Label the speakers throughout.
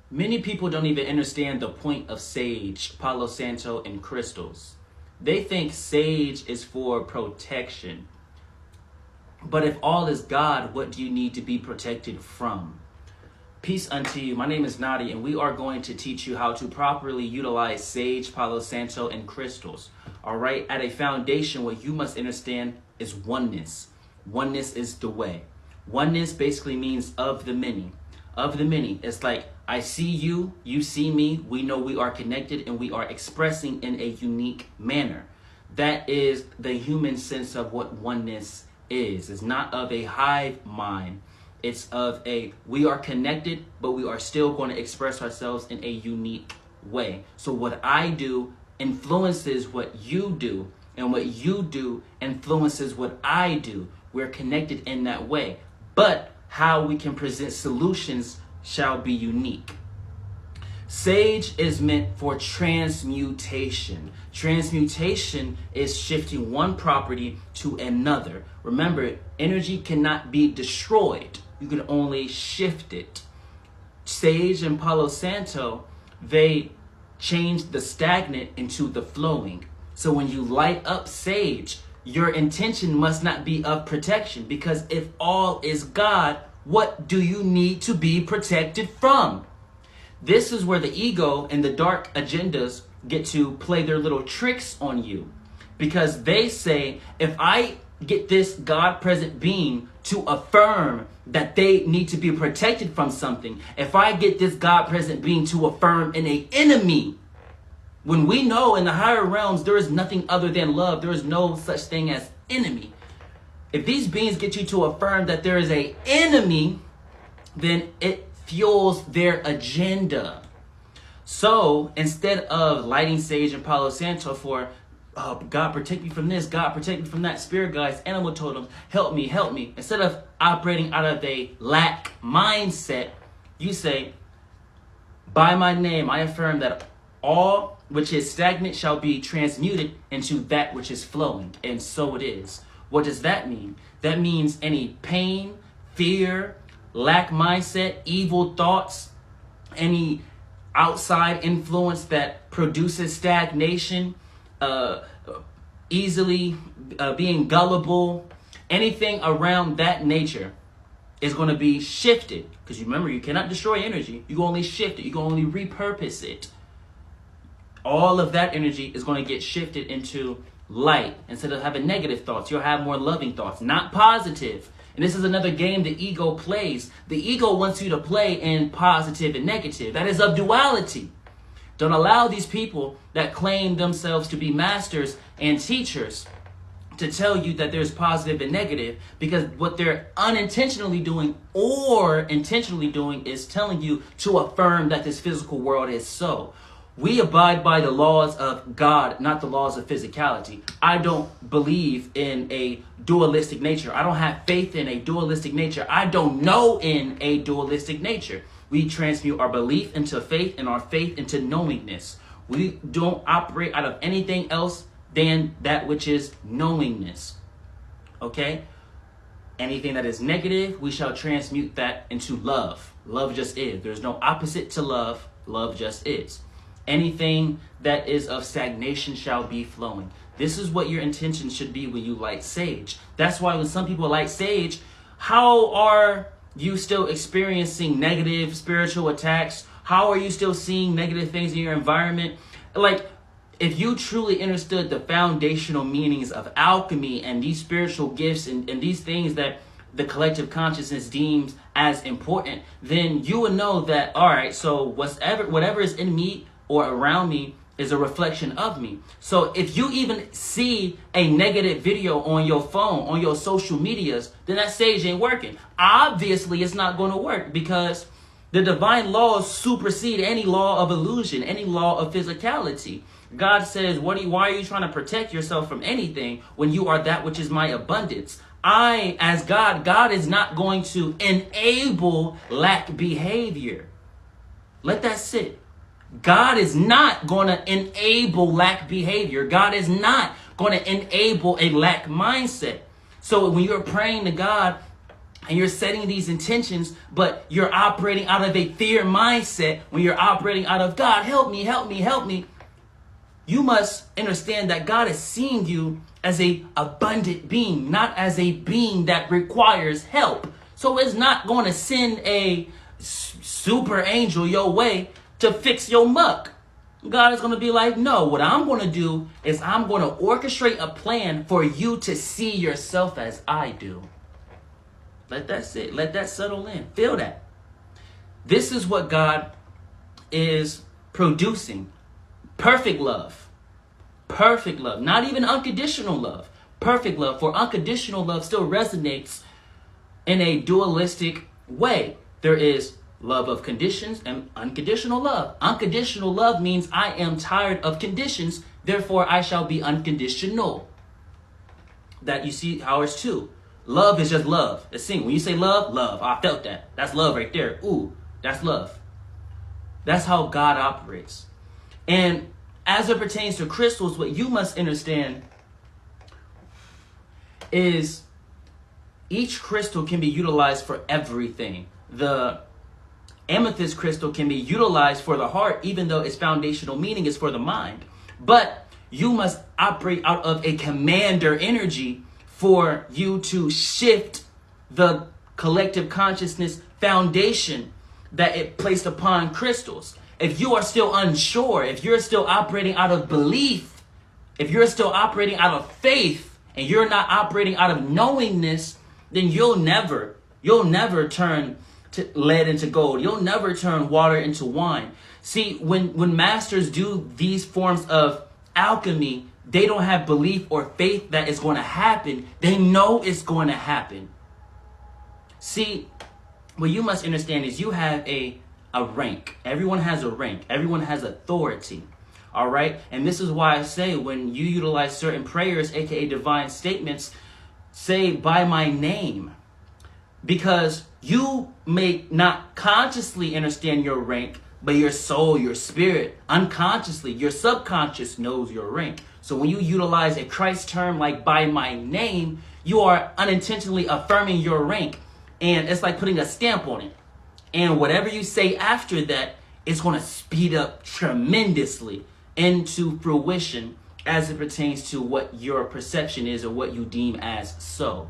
Speaker 1: Many people don't even understand the point of sage, Palo Santo, and crystals. They think sage is for protection. But if all is God, what do you need to be protected from? Peace unto you. My name is Nadiie, and we are going to teach you how to properly utilize sage, Palo Santo, and crystals. All right, at a foundation, what you must understand is oneness. Oneness is the way. Oneness basically means of the many. Of the many. It's like, I see you, you see me, we know we are connected, and we are expressing in a unique manner. That is the human sense of what oneness is. It's not of a hive mind. It's of a, we are connected, but we are still going to express ourselves in a unique way. So what I do influences what you do, and what you do influences what I do. We're connected in that way. But how we can present solutions shall be unique. Sage is meant for transmutation. Transmutation is shifting one property to another. Remember, energy cannot be destroyed. You can only shift it. Sage and Palo Santo, they change the stagnant into the flowing. So when you light up sage, your intention must not be of protection, because if all is God, what do you need to be protected from? This is where the ego and the dark agendas get to play their little tricks on you, because they say, if I get this God present being to affirm that they need to be protected from something, if I get this God present being to affirm in an enemy, when we know in the higher realms there is nothing other than love, there is no such thing as enemy. If these beings get you to affirm that there is an enemy, then it fuels their agenda. So instead of lighting sage and Palo Santo for, oh, God protect me from this, God protect me from that, spirit guides, animal totems, help me, help me. Instead of operating out of a lack mindset, you say, by my name, I affirm that all which is stagnant shall be transmuted into that which is flowing. And so it is. What does that mean? That means any pain, fear, lack mindset, evil thoughts, any outside influence that produces stagnation, easily being gullible, anything around that nature is going to be shifted. Because you remember, you cannot destroy energy. You can only shift it. You can only repurpose it. All of that energy is going to get shifted into light. Instead of having negative thoughts, you'll have more loving thoughts, not positive. And this is another game the ego plays. The ego wants you to play in positive and negative. That is of duality. Don't allow these people that claim themselves to be masters and teachers to tell you that there's positive and negative, because what they're unintentionally doing or intentionally doing is telling you to affirm that this physical world is so. We abide by the laws of God, not the laws of physicality. I don't believe in a dualistic nature. I don't have faith in a dualistic nature. I don't know in a dualistic nature. We transmute our belief into faith and our faith into knowingness. We don't operate out of anything else than that which is knowingness. Okay? Anything that is negative, we shall transmute that into love. Love just is. There's no opposite to love. Love just is. Anything that is of stagnation shall be flowing. This is what your intention should be when you light sage. That's why when some people light sage, how are you still experiencing negative spiritual attacks? How are you still seeing negative things in your environment? Like, if you truly understood the foundational meanings of alchemy and these spiritual gifts and these things that the collective consciousness deems as important, then you would know that, all right, so whatever is in me or around me is a reflection of me. So if you even see a negative video on your phone, on your social medias, then that sage ain't working. Obviously, it's not going to work, because the divine laws supersede any law of illusion, any law of physicality. God says, why are you trying to protect yourself from anything when you are that which is my abundance? I, as God is not going to enable lack behavior. Let that sit. God is not going to enable lack behavior. God is not going to enable a lack mindset. So when you're praying to God, and you're setting these intentions, but you're operating out of a fear mindset when you're operating out of, God, help me, help me, help me. You must understand that God is seeing you as a abundant being, not as a being that requires help. So it's not going to send a super angel your way to fix your muck. God is going to be like, no, what I'm going to do is I'm going to orchestrate a plan for you to see yourself as I do. Let that sit. Let that settle in. Feel that. This is what God is producing. Perfect love. Perfect love. Not even unconditional love. Perfect love. For unconditional love still resonates in a dualistic way. There is love of conditions and unconditional love. Unconditional love means I am tired of conditions, therefore I shall be unconditional. That you see ours too. Love is just love. It's sing. When you say love, love. I felt that. That's love right there. Ooh, that's love. That's how God operates. And as it pertains to crystals, what you must understand is each crystal can be utilized for everything. The amethyst crystal can be utilized for the heart, even though its foundational meaning is for the mind. But you must operate out of a commander energy for you to shift the collective consciousness foundation that it placed upon crystals. If you are still unsure, if you're still operating out of belief, if you're still operating out of faith, and you're not operating out of knowingness, then you'll never turn lead into gold. You'll never turn water into wine. See, when masters do these forms of alchemy, they don't have belief or faith that it's going to happen. They know it's going to happen. See, what you must understand is you have a rank. Everyone has a rank. Everyone has authority. All right? And this is why I say when you utilize certain prayers, A.K.A. divine statements, say by my name. Because you may not consciously understand your rank, but your soul, your spirit, unconsciously, your subconscious knows your rank. So when you utilize a Christ term like by my name, you are unintentionally affirming your rank. And it's like putting a stamp on it. And whatever you say after that, it's going to speed up tremendously into fruition as it pertains to what your perception is or what you deem as so.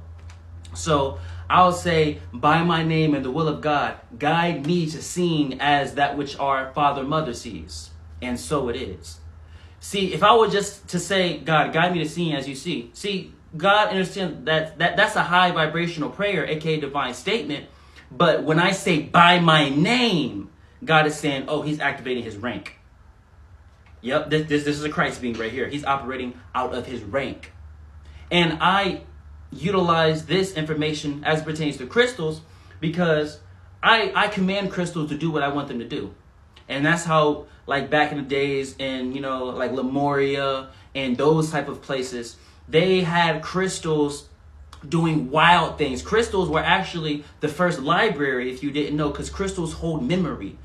Speaker 1: So I'll say, by my name and the will of God, guide me to seeing as that which our father, mother sees. And so it is. See, if I were just to say, God, guide me to seeing as you see. See, God understands that's a high vibrational prayer, A.K.A. divine statement. But when I say by my name, God is saying, oh, he's activating his rank. Yep, this is a Christ being right here. He's operating out of his rank. And I utilize this information as it pertains to crystals because I command crystals to do what I want them to do. And that's how, like back in the days in, like Lemuria and those type of places, they had crystals doing wild things. Crystals were actually the first library, if you didn't know, because crystals hold memory.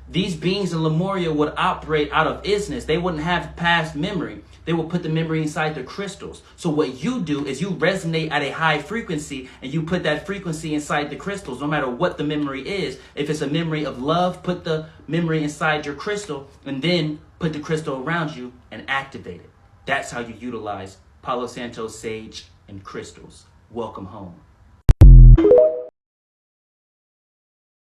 Speaker 1: These beings in Lemuria would operate out of isness. They wouldn't have past memory. They will put the memory inside the crystals. So what you do is you resonate at a high frequency and you put that frequency inside the crystals, no matter what the memory is. If it's a memory of love, put the memory inside your crystal and then put the crystal around you and activate it. That's how you utilize Palo Santo, sage, and crystals. Welcome home.